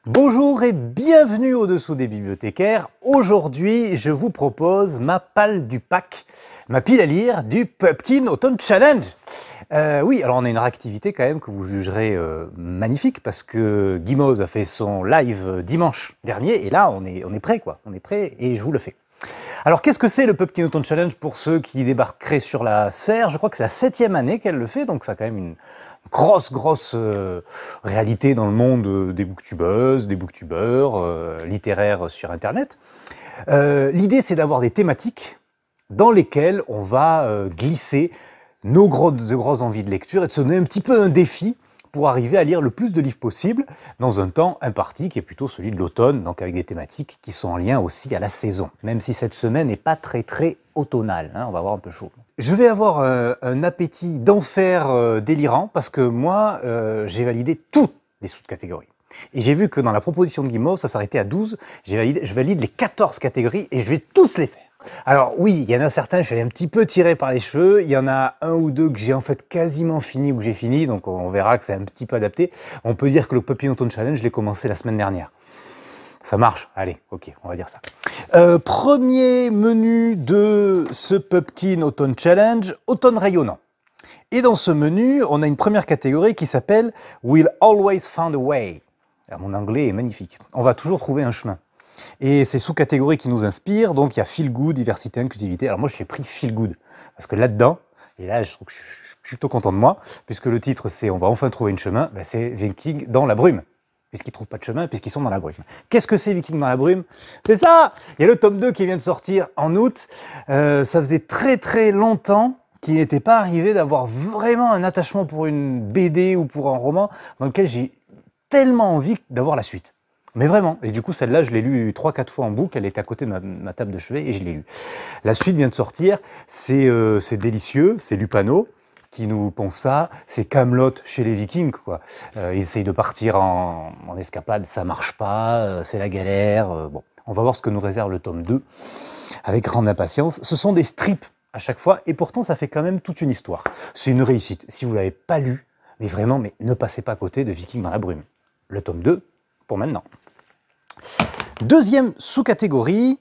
Bonjour et bienvenue au-dessous des bibliothécaires. Aujourd'hui, je vous propose ma palle du pack, ma pile à lire du Pupkin Autumn Challenge. Oui, alors on a une réactivité quand même que vous jugerez magnifique parce que Guimauve a fait son live dimanche dernier et là on est prêt quoi, on est prêt et je vous le fais. Alors qu'est-ce que c'est le Pupkin Autumn Challenge pour ceux qui débarqueraient sur la sphère? Je crois que c'est la 7e année qu'elle le fait, donc ça a quand même une grosse réalité dans le monde des booktubeuses, des booktubeurs, littéraires sur Internet. L'idée c'est d'avoir des thématiques dans lesquelles on va glisser nos grosses envies de lecture et de se donner un petit peu un défi pour arriver à lire le plus de livres possible dans un temps imparti qui est plutôt celui de l'automne, donc avec des thématiques qui sont en lien aussi à la saison, même si cette semaine n'est pas très automnale, hein, on va avoir un peu chaud. Je vais avoir un appétit d'enfer délirant parce que moi, j'ai validé toutes les sous-catégories. Et j'ai vu que dans la proposition de Guimauve, ça s'arrêtait à 12, je valide les 14 catégories et je vais tous les faire. Alors oui, il y en a certains, je suis allé un petit peu tiré par les cheveux, il y en a un ou deux que j'ai en fait quasiment fini ou que j'ai fini, donc on verra que c'est un petit peu adapté. On peut dire que le Pupkin Autumn Challenge, je l'ai commencé la semaine dernière. Ça marche, allez, ok, on va dire ça. Premier menu de ce Pupkin Autumn Challenge, automne rayonnant. Et dans ce menu, on a une première catégorie qui s'appelle « We'll always find a way ». Mon anglais est magnifique. On va toujours trouver un chemin. Et c'est sous-catégories qui nous inspirent, donc il y a Feel Good, diversité, inclusivité. Alors moi, j'ai pris Feel Good, parce que là-dedans, et là, je trouve que je suis plutôt content de moi, puisque le titre, c'est « On va enfin trouver un chemin », ben, c'est Viking dans la brume, puisqu'ils ne trouvent pas de chemin, puisqu'ils sont dans la brume. Qu'est-ce que c'est Viking dans la brume? C'est ça! Il y a le tome 2 qui vient de sortir en août. Ça faisait très longtemps qu'il n'était pas arrivé d'avoir vraiment un attachement pour une BD ou pour un roman dans lequel j'ai tellement envie d'avoir la suite. Mais vraiment, et du coup celle-là je l'ai lue 3-4 fois en boucle, elle était à côté de ma table de chevet et je l'ai lue. La suite vient de sortir, c'est délicieux, c'est Lupano qui nous pense ça, c'est Kaamelott chez les Vikings quoi. Ils essayent de partir en escapade, ça marche pas, c'est la galère, bon. On va voir ce que nous réserve le tome 2 avec grande impatience. Ce sont des strips à chaque fois et pourtant ça fait quand même toute une histoire. C'est une réussite, si vous l'avez pas lu, mais vraiment, mais ne passez pas à côté de Viking dans la brume. Le tome 2 pour maintenant. Deuxième sous-catégorie,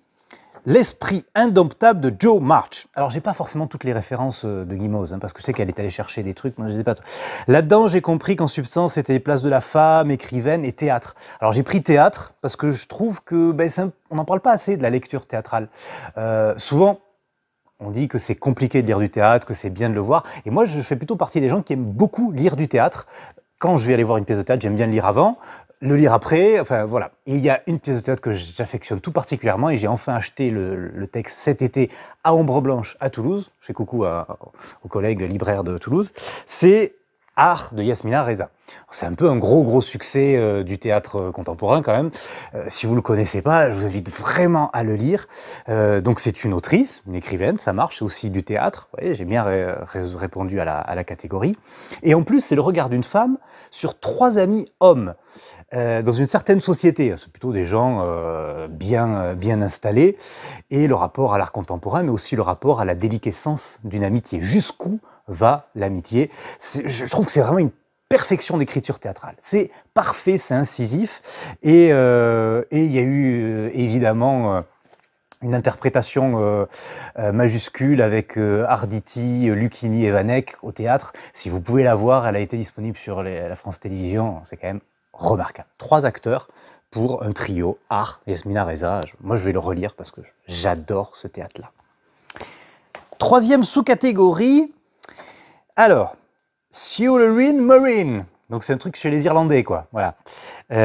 l'esprit indomptable de Jo March. Alors, j'ai pas forcément toutes les références de Guimauve, hein, parce que je sais qu'elle est allée chercher des trucs, moi je sais pas. Là-dedans, j'ai compris qu'en substance, c'était place de la femme, écrivaine et théâtre. Alors, j'ai pris théâtre, parce que je trouve que ben, on n'en parle pas assez de la lecture théâtrale. Souvent, on dit que c'est compliqué de lire du théâtre, que c'est bien de le voir. Et moi, je fais plutôt partie des gens qui aiment beaucoup lire du théâtre. Quand je vais aller voir une pièce de théâtre, j'aime bien le lire avant, le lire après, enfin voilà. Et il y a une pièce de théâtre que j'affectionne tout particulièrement et j'ai enfin acheté le texte cet été à Ombre Blanche à Toulouse. Je fais coucou aux collègues libraires de Toulouse. C'est Art de Yasmina Reza. C'est un peu un gros succès du théâtre contemporain quand même. Si vous le connaissez pas, je vous invite vraiment à le lire. Donc c'est une autrice, une écrivaine, ça marche, c'est aussi du théâtre. Vous voyez, j'ai bien répondu à la catégorie. Et en plus, c'est le regard d'une femme sur 3 amis hommes dans une certaine société. C'est plutôt des gens bien installés. Et le rapport à l'art contemporain, mais aussi le rapport à la déliquescence d'une amitié. Jusqu'où va l'amitié? Je trouve que c'est vraiment une perfection d'écriture théâtrale. C'est parfait, c'est incisif. Et il y a eu évidemment une interprétation majuscule avec Arditi, Lucchini et Vanek au théâtre. Si vous pouvez la voir, elle a été disponible sur la France Télévisions. C'est quand même remarquable. 3 acteurs pour un trio, Art, Yasmina Reza. Moi, je vais le relire parce que j'adore ce théâtre-là. 3e sous-catégorie. Alors, Sioulerin Marine. Donc c'est un truc chez les Irlandais, quoi. Voilà.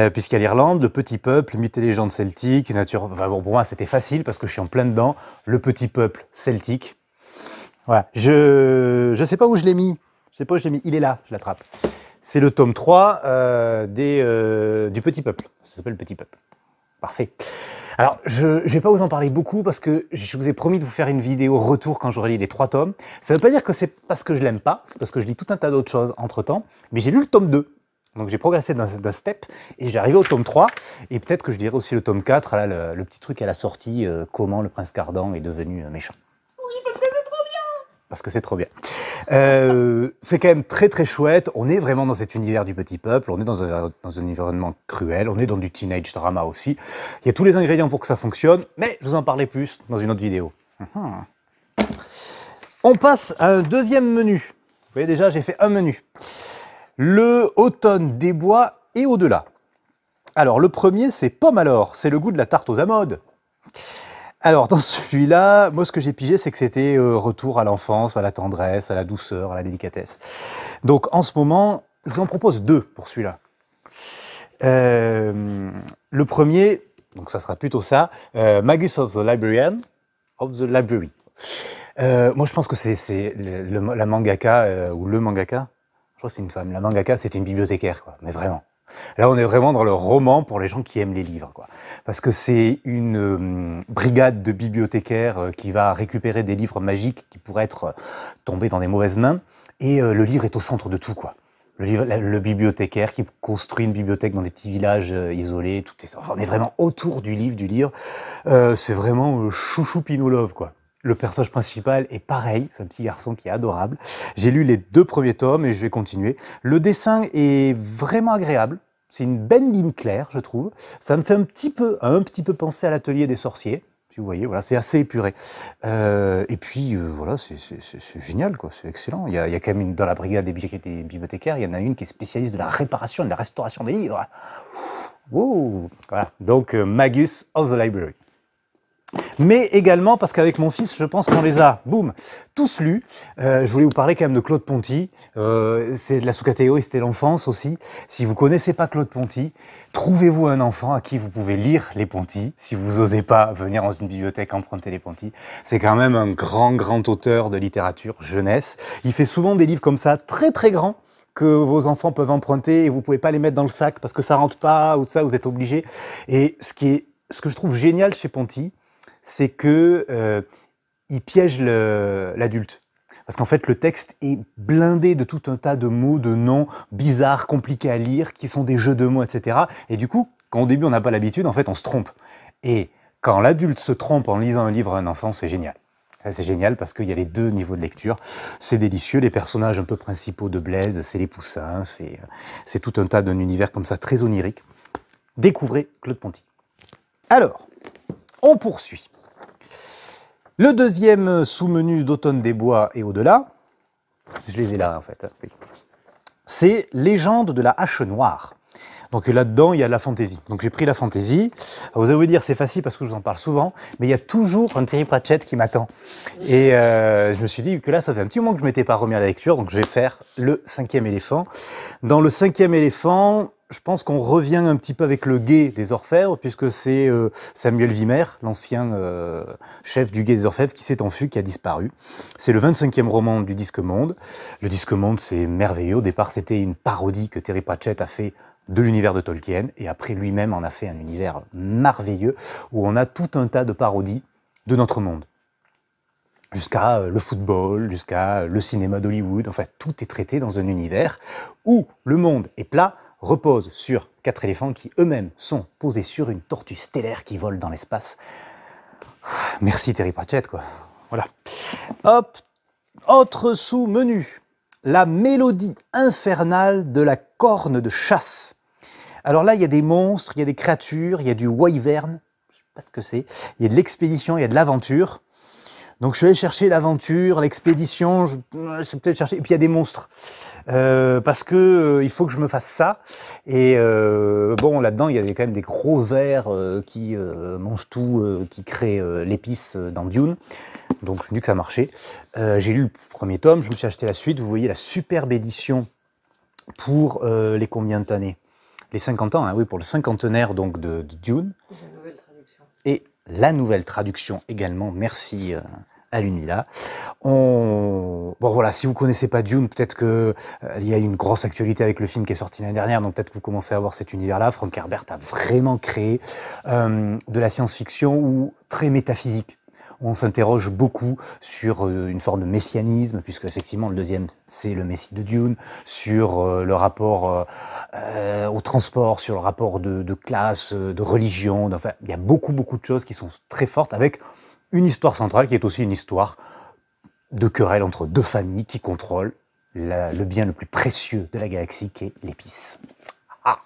Puisqu'il y a l'Irlande, le petit peuple, mythes et légendes celtiques, nature. Enfin, bon, pour moi, c'était facile parce que je suis en plein dedans. Le petit peuple celtique. Voilà. Je sais pas où je l'ai mis. Je sais pas où je l'ai mis. Il est là. Je l'attrape. C'est le tome 3 du petit peuple. Ça s'appelle le petit peuple. Parfait. Alors, je ne vais pas vous en parler beaucoup parce que je vous ai promis de vous faire une vidéo retour quand j'aurai lu les 3 tomes. Ça ne veut pas dire que c'est parce que je l'aime pas, c'est parce que je lis tout un tas d'autres choses entre-temps. Mais j'ai lu le tome 2, donc j'ai progressé d'un step et j'ai arrivé au tome 3. Et peut-être que je dirai aussi le tome 4, là, le petit truc à la sortie, comment le prince Cardan est devenu méchant. Oui, parce que c'est trop bien. Parce que c'est trop bien. C'est quand même très très chouette. On est vraiment dans cet univers du petit peuple. On est dans un environnement cruel. On est dans du teenage drama aussi. Il y a tous les ingrédients pour que ça fonctionne, mais je vous en parlerai plus dans une autre vidéo. On passe à un deuxième menu. Vous voyez déjà, j'ai fait un menu. Le automne des bois et au-delà. Alors, le premier, c'est pomme alors. C'est le goût de la tarte aux amandes. Alors, dans celui-là, moi, ce que j'ai pigé, c'est que c'était retour à l'enfance, à la tendresse, à la douceur, à la délicatesse. Donc, en ce moment, je vous en propose deux pour celui-là. Le premier, donc ça sera plutôt ça, Magus of the Librarian, of the Library. Moi, je pense que c'est la mangaka, ou le mangaka, je crois que c'est une femme. La mangaka, c'est une bibliothécaire, quoi, mais vraiment. Là, on est vraiment dans le roman pour les gens qui aiment les livres, quoi. Parce que c'est une brigade de bibliothécaires qui va récupérer des livres magiques qui pourraient être tombés dans des mauvaises mains. Et le livre est au centre de tout, quoi. Le bibliothécaire qui construit une bibliothèque dans des petits villages isolés. On est vraiment autour du livre. C'est vraiment chouchou Pinot Love, quoi. Le personnage principal est pareil, c'est un petit garçon qui est adorable. J'ai lu les 2 premiers tomes et je vais continuer. Le dessin est vraiment agréable. C'est une belle ligne claire, je trouve. Ça me fait un petit peu penser à l'Atelier des sorciers. Si vous voyez, voilà, c'est assez épuré. Et puis, voilà, c'est génial, quoi. C'est excellent. Il y a quand même dans la brigade des bibliothécaires, il y en a une qui est spécialiste de la réparation et de la restauration des livres. Wow. Voilà. Donc, Magus of the Library. Mais également parce qu'avec mon fils, je pense qu'on les a, boum, tous lus. Je voulais vous parler quand même de Claude Ponty. C'est de la sous-catégorie, c'était l'enfance aussi. Si vous connaissez pas Claude Ponty, trouvez-vous un enfant à qui vous pouvez lire les Ponty. Si vous osez pas venir dans une bibliothèque emprunter les Ponty, c'est quand même un grand auteur de littérature jeunesse. Il fait souvent des livres comme ça, très très grands, que vos enfants peuvent emprunter et vous pouvez pas les mettre dans le sac parce que ça rentre pas ou tout ça, vous êtes obligé. Et ce que je trouve génial chez Ponty, c'est que il piège l'adulte. Parce qu'en fait, le texte est blindé de tout un tas de mots, de noms bizarres, compliqués à lire, qui sont des jeux de mots, etc. Et du coup, quand au début on n'a pas l'habitude, en fait, on se trompe. Et quand l'adulte se trompe en lisant un livre à un enfant, c'est génial. C'est génial parce qu'il y a les 2 niveaux de lecture. C'est délicieux. Les personnages un peu principaux de Blaise, c'est les poussins, c'est tout un tas d'un univers comme ça, très onirique. Découvrez Claude Ponty. Alors, on poursuit. Le deuxième sous-menu d'Automne des bois et au-delà, je les ai là en fait, oui. C'est Légende de la hache noire. Donc là-dedans, il y a la fantaisie. Donc j'ai pris la fantaisie. Vous allez vous dire, c'est facile parce que je vous en parle souvent, mais il y a toujours un Terry Pratchett qui m'attend. Et je me suis dit que là, ça faisait un petit moment que je ne m'étais pas remis à la lecture, donc je vais faire le 5e éléphant. Dans le 5e éléphant, je pense qu'on revient un petit peu avec le guet des Orfèvres, puisque c'est Samuel Vimer, l'ancien chef du guet des Orfèvres, qui s'est enfui, qui a disparu. C'est le 25e roman du Disque Monde. Le Disque Monde, c'est merveilleux. Au départ, c'était une parodie que Terry Pratchett a fait de l'univers de Tolkien, et après lui-même en a fait un univers merveilleux, où on a tout un tas de parodies de notre monde. Jusqu'à le football, jusqu'à le cinéma d'Hollywood, enfin tout est traité dans un univers où le monde est plat, repose sur 4 éléphants qui eux-mêmes sont posés sur une tortue stellaire qui vole dans l'espace. Merci Terry Pratchett, quoi. Voilà. Hop, autre sous-menu. La mélodie infernale de la corne de chasse. Alors là, il y a des monstres, il y a des créatures, il y a du wyvern, je ne sais pas ce que c'est, il y a de l'expédition, il y a de l'aventure. Donc je suis allé chercher l'aventure, l'expédition, je vais peut-être chercher, et puis il y a des monstres. Parce que il faut que je me fasse ça. Et bon, là-dedans, il y a quand même des gros vers qui mangent tout, qui créent l'épice dans Dune. Donc je me dis que ça marchait. J'ai lu le premier tome, je me suis acheté la suite. Vous voyez la superbe édition pour les combien d'années? Les 50 ans, hein, oui, pour le cinquantenaire donc, de Dune. C'est une nouvelle traduction. Et la nouvelle traduction également, merci à l'UNILA. Bon voilà, si vous connaissez pas Dune, peut-être que il y a une grosse actualité avec le film qui est sorti l'année dernière, donc peut-être que vous commencez à voir cet univers-là. Frank Herbert a vraiment créé de la science-fiction ou très métaphysique. On s'interroge beaucoup sur une forme de messianisme, puisque effectivement le deuxième c'est le Messie de Dune, sur le rapport au transport, sur le rapport de classe, de religion, enfin il y a beaucoup de choses qui sont très fortes, avec une histoire centrale qui est aussi une histoire de querelle entre deux familles qui contrôlent le bien le plus précieux de la galaxie, qui est l'épice. Ah.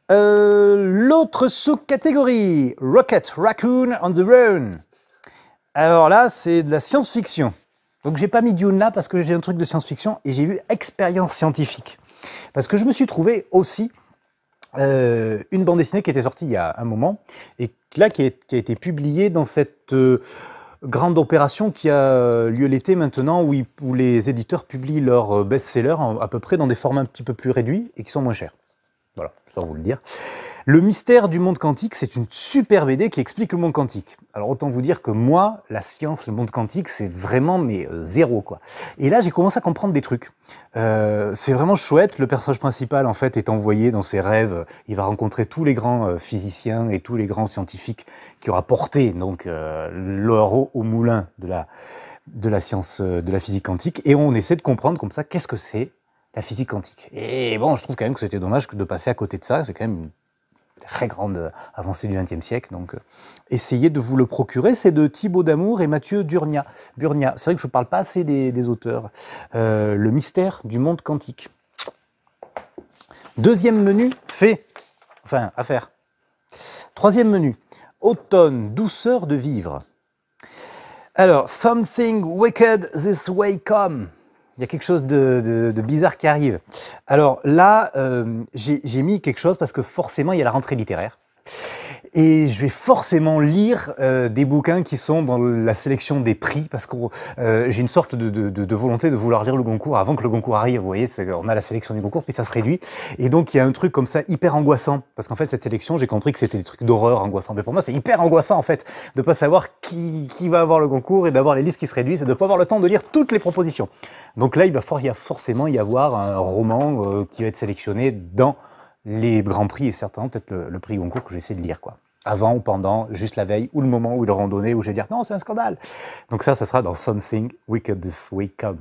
L'autre sous-catégorie, Rocket Raccoon on the Run. Alors là, c'est de la science-fiction. Donc j'ai pas mis Dune là parce que j'ai un truc de science-fiction et j'ai vu expérience scientifique. Parce que je me suis trouvé aussi une bande dessinée qui était sortie il y a un moment et là qui a été publiée dans cette grande opération qui a lieu l'été maintenant où les éditeurs publient leurs best-sellers à peu près dans des formats un petit peu plus réduits et qui sont moins chers. Voilà, sans vous le dire. Le mystère du monde quantique, c'est une super BD qui explique le monde quantique. Alors autant vous dire que moi, la science, le monde quantique, c'est vraiment zéro quoi. Et là, j'ai commencé à comprendre des trucs. C'est vraiment chouette. Le personnage principal, en fait, est envoyé dans ses rêves. Il va rencontrer tous les grands physiciens et tous les grands scientifiques qui aura porté donc leur eau au moulin de la science, de la physique quantique. Et on essaie de comprendre comme ça qu'est-ce que c'est la physique quantique. Et bon, je trouve quand même que c'était dommage de passer à côté de ça. C'est quand même une très grande avancée du XXe siècle. Donc, essayez de vous le procurer. C'est de Thibaut Damour et Mathieu Burnia. C'est vrai que je ne parle pas assez des auteurs. Le mystère du monde quantique. Deuxième menu, fait. Enfin, à faire. Troisième menu, automne, douceur de vivre. Alors, Something Wicked This Way Come. Il y a quelque chose de bizarre qui arrive. Alors là, j'ai mis quelque chose parce que forcément, il y a la rentrée littéraire. Et je vais forcément lire des bouquins qui sont dans la sélection des prix parce que j'ai une sorte de volonté de vouloir lire le Goncourt avant que le Goncourt arrive. Vous voyez, on a la sélection du Goncourt, puis ça se réduit. Et donc, il y a un truc comme ça hyper angoissant. Parce qu'en fait, cette sélection, j'ai compris que c'était des trucs d'horreur angoissants. Mais pour moi, c'est hyper angoissant, en fait, de ne pas savoir qui va avoir le Goncourt et d'avoir les listes qui se réduisent et de ne pas avoir le temps de lire toutes les propositions. Donc là, il va forcément y avoir un roman qui va être sélectionné dans les grands prix et certainement peut-être le prix Goncourt que j'essaie de lire, quoi. Avant ou pendant, juste la veille, ou le moment où ils l'auront donné, où je vais dire non, c'est un scandale. Donc ça sera dans Something Wicked This Way Come.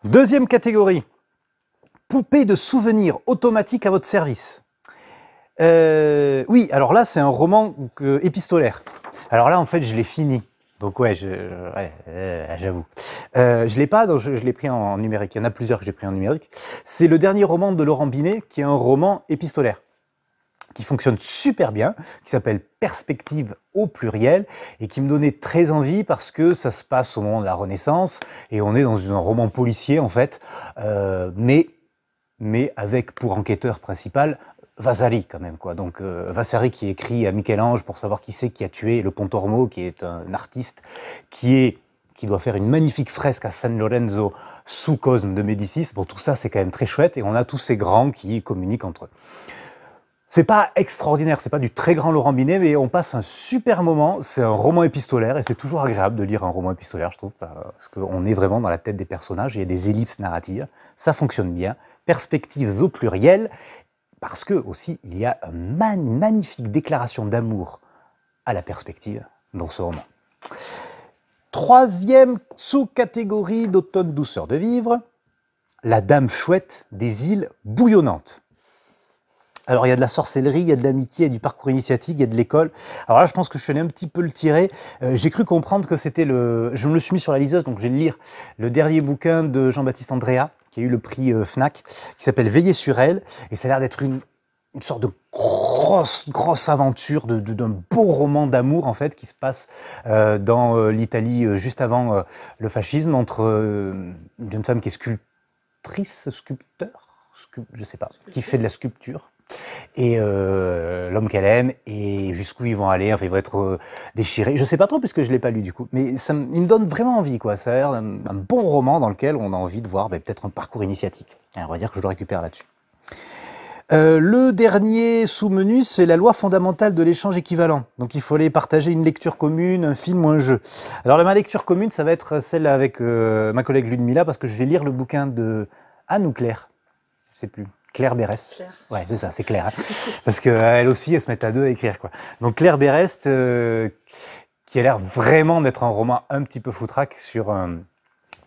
Deuxième catégorie, poupée de souvenirs automatique à votre service. Oui, alors là, c'est un roman épistolaire. Alors là, en fait, je l'ai fini. Donc ouais, j'avoue. Je l'ai pas, donc je l'ai pris en numérique. Il y en a plusieurs que j'ai pris en numérique. C'est le dernier roman de Laurent Binet, qui est un roman épistolaire, qui fonctionne super bien, qui s'appelle Perspective au pluriel, et qui me donnait très envie parce que ça se passe au moment de la Renaissance, et on est dans un roman policier en fait, mais avec pour enquêteur principal Vasari quand même, quoi. Donc Vasari qui écrit à Michel-Ange pour savoir qui c'est qui a tué le Pontormo, qui est un artiste qui doit faire une magnifique fresque à San Lorenzo sous Cosme de Médicis. Bon, tout ça c'est quand même très chouette et on a tous ces grands qui communiquent entre eux. C'est pas extraordinaire, c'est pas du très grand Laurent Binet, mais on passe un super moment. C'est un roman épistolaire et c'est toujours agréable de lire un roman épistolaire, je trouve, parce qu'on est vraiment dans la tête des personnages, il y a des ellipses narratives, ça fonctionne bien. Perspectives au pluriel, parce que aussi il y a une magnifique déclaration d'amour à la perspective dans ce roman. Troisième sous-catégorie d'automne douceur de vivre, la dame chouette des îles bouillonnantes. Alors, il y a de la sorcellerie, il y a de l'amitié, il y a du parcours initiatique, il y a de l'école. Alors là, je pense que je suis allé un petit peu le tirer. J'ai cru comprendre que c'était je me le suis mis sur la liseuse, donc je vais le lire. Le dernier bouquin de Jean-Baptiste Andréa, qui a eu le prix Fnac, qui s'appelle Veiller sur elle. Et ça a l'air d'être une sorte de grosse aventure, d'un beau roman d'amour, en fait, qui se passe dans l'Italie juste avant le fascisme, entre une jeune femme qui est sculpteur, je sais pas, qui fait de la sculpture. Et l'homme qu'elle aime, et jusqu'où ils vont aller, enfin ils vont être déchirés. Je sais pas trop puisque je l'ai pas lu du coup, mais il me donne vraiment envie, quoi. Ça a l'air d'un bon roman dans lequel on a envie de voir peut-être un parcours initiatique. Et on va dire que je le récupère là-dessus. Le dernier sous-menu, c'est la loi fondamentale de l'échange équivalent. Donc il fallait partager une lecture commune, un film ou un jeu. Alors ma lecture commune, ça va être celle avec ma collègue Ludmilla, parce que je vais lire le bouquin de Anne ou Claire, je sais plus. Claire Berest. Claire. Ouais, c'est ça, c'est Claire. Hein. Parce qu'elle aussi, elle se met à deux à écrire, quoi. Donc Claire Berest, qui a l'air vraiment d'être un roman un petit peu foutraque sur un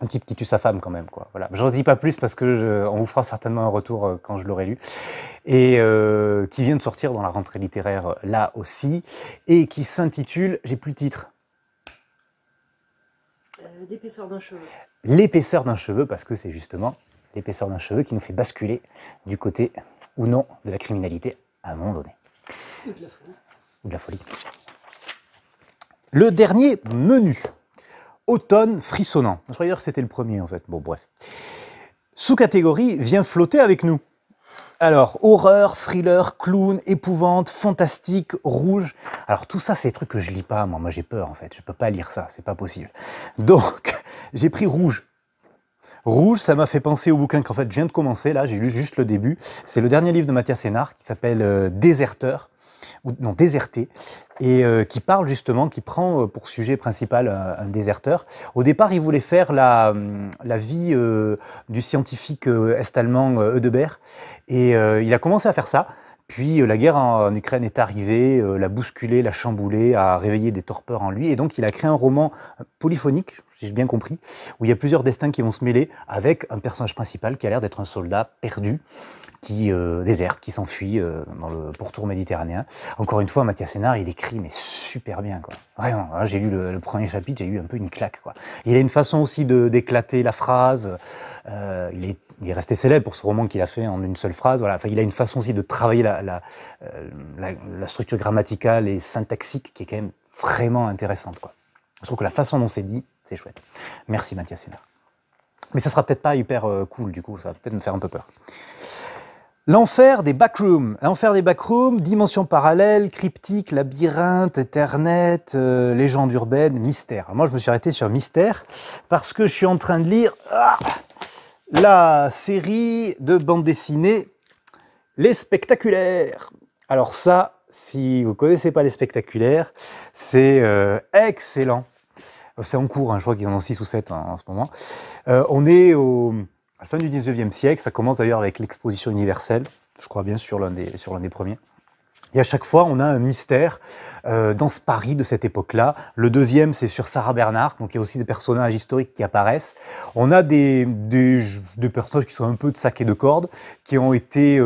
type qui tue sa femme quand même, quoi. Voilà. J'en dis pas plus parce que on vous fera certainement un retour quand je l'aurai lu. Et qui vient de sortir dans la rentrée littéraire là aussi. Et qui s'intitule, j'ai plus le titre. L'épaisseur d'un cheveu. L'épaisseur d'un cheveu, parce que c'est justement l'épaisseur d'un cheveu qui nous fait basculer du côté ou non de la criminalité à un moment donné. Ou de la folie. Ou de la folie. Le dernier menu. Automne frissonnant. Je croyais que c'était le premier en fait. Bon, bref. Sous-catégorie vient flotter avec nous. Alors, horreur, thriller, clown, épouvante, fantastique, rouge. Alors tout ça, c'est des trucs que je lis pas, moi j'ai peur en fait, je peux pas lire ça, c'est pas possible. Donc, j'ai pris rouge. Rouge, ça m'a fait penser au bouquin qu'en fait je viens de commencer, là, j'ai lu juste le début. C'est le dernier livre de Mathias Sénard qui s'appelle Déserteur, ou non, Déserté, et qui parle justement, qui prend pour sujet principal un déserteur. Au départ, il voulait faire la vie du scientifique est-allemand Eudebert, et il a commencé à faire ça. Puis la guerre en Ukraine est arrivée, l'a bousculé, l'a chamboulé, a réveillé des torpeurs en lui, et donc il a créé un roman polyphonique, si j'ai bien compris, où il y a plusieurs destins qui vont se mêler, avec un personnage principal qui a l'air d'être un soldat perdu, qui déserte, qui s'enfuit dans le pourtour méditerranéen. Encore une fois, Mathias Sénard, il écrit mais super bien, quoi. Vraiment, hein, j'ai lu le premier chapitre, j'ai eu un peu une claque, quoi. Il a une façon aussi d'éclater la phrase. Il est resté célèbre pour ce roman qu'il a fait en une seule phrase. Voilà. Enfin, il a une façon aussi de travailler la structure grammaticale et syntaxique qui est quand même vraiment intéressante, quoi. Je trouve que la façon dont c'est dit, c'est chouette. Merci Mathias Sénard. Mais ça sera peut-être pas hyper cool, du coup, ça va peut-être me faire un peu peur. L'enfer des backrooms. L'enfer des backrooms, dimension parallèle, cryptique, labyrinthe, Ethernet, légende urbaine, mystère. Alors moi, je me suis arrêté sur mystère parce que je suis en train de lire la série de bande dessinée Les Spectaculaires. Alors ça, si vous ne connaissez pas Les Spectaculaires, c'est excellent. C'est en cours, hein, je crois qu'ils en ont 6 ou 7 en ce moment. On est à la fin du 19e siècle, ça commence d'ailleurs avec l'exposition universelle, je crois bien sur l'un des premiers. Et à chaque fois, on a un mystère dans ce Paris de cette époque-là. Le deuxième, c'est sur Sarah Bernhardt, donc il y a aussi des personnages historiques qui apparaissent. On a des personnages qui sont un peu de sac et de corde, qui ont été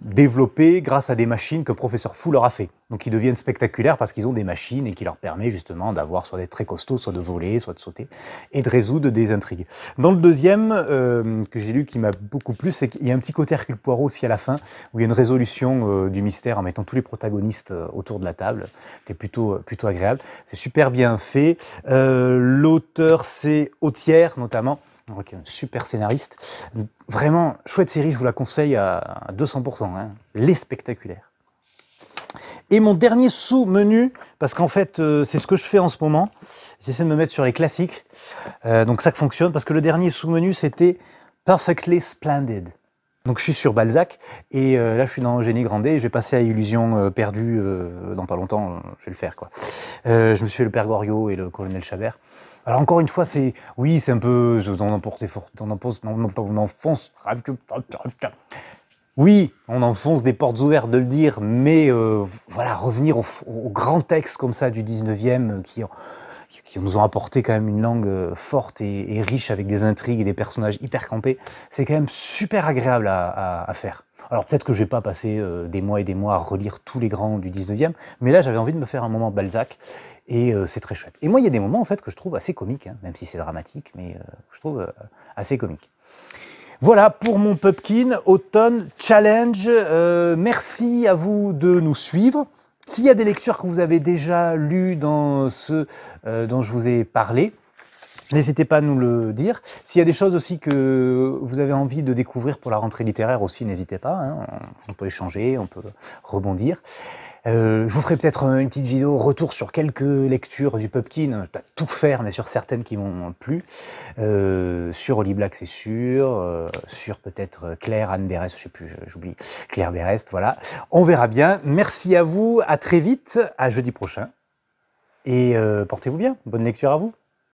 développés grâce à des machines que Professeur Fou leur a fait. Donc ils deviennent spectaculaires parce qu'ils ont des machines et qui leur permettent justement d'avoir soit des très costauds, soit de voler, soit de sauter, et de résoudre des intrigues. Dans le deuxième, que j'ai lu qui m'a beaucoup plu, c'est qu'il y a un petit côté Hercule Poirot aussi à la fin, où il y a une résolution du mystère en mettant tous les protagonistes autour de la table, qui est plutôt agréable. C'est super bien fait. L'auteur, c'est Authière, notamment, qui est un super scénariste. Vraiment, chouette série, je vous la conseille à 200%. Hein. Les Spectaculaires. Et mon dernier sous-menu, parce qu'en fait, c'est ce que je fais en ce moment, j'essaie de me mettre sur les classiques, donc ça fonctionne, parce que le dernier sous-menu, c'était Perfectly Splendid. Donc je suis sur Balzac, et là je suis dans Eugénie Grandet, et je vais passer à Illusion perdue dans pas longtemps, je vais le faire, quoi. Je me suis fait le Père Goriot et le Colonel Chabert. Alors encore une fois, c'est un peu, oui, on enfonce des portes ouvertes de le dire, mais voilà, revenir au grand texte comme ça du 19e qui nous ont apporté quand même une langue forte et riche avec des intrigues et des personnages hyper campés, c'est quand même super agréable à faire. Alors peut-être que je vais pas passer des mois et des mois à relire tous les grands du 19e, mais là j'avais envie de me faire un moment Balzac et c'est très chouette. Et moi il y a des moments en fait que je trouve assez comiques, hein, même si c'est dramatique, mais je trouve assez comique. Voilà pour mon Pupkin Automne Challenge. Merci à vous de nous suivre. S'il y a des lectures que vous avez déjà lues dans ceux dont je vous ai parlé, n'hésitez pas à nous le dire. S'il y a des choses aussi que vous avez envie de découvrir pour la rentrée littéraire aussi, n'hésitez pas. Hein. On peut échanger, on peut rebondir. Je vous ferai peut-être une petite vidéo retour sur quelques lectures du Pupkin. Je ne vais pas tout faire, mais sur certaines qui m'ont plu. Sur Holly Black, c'est sûr. Sur peut-être Claire, Anne Berest, je sais plus, j'oublie. Claire Berest, voilà. On verra bien. Merci à vous, à très vite, à jeudi prochain. Et portez-vous bien. Bonne lecture à vous.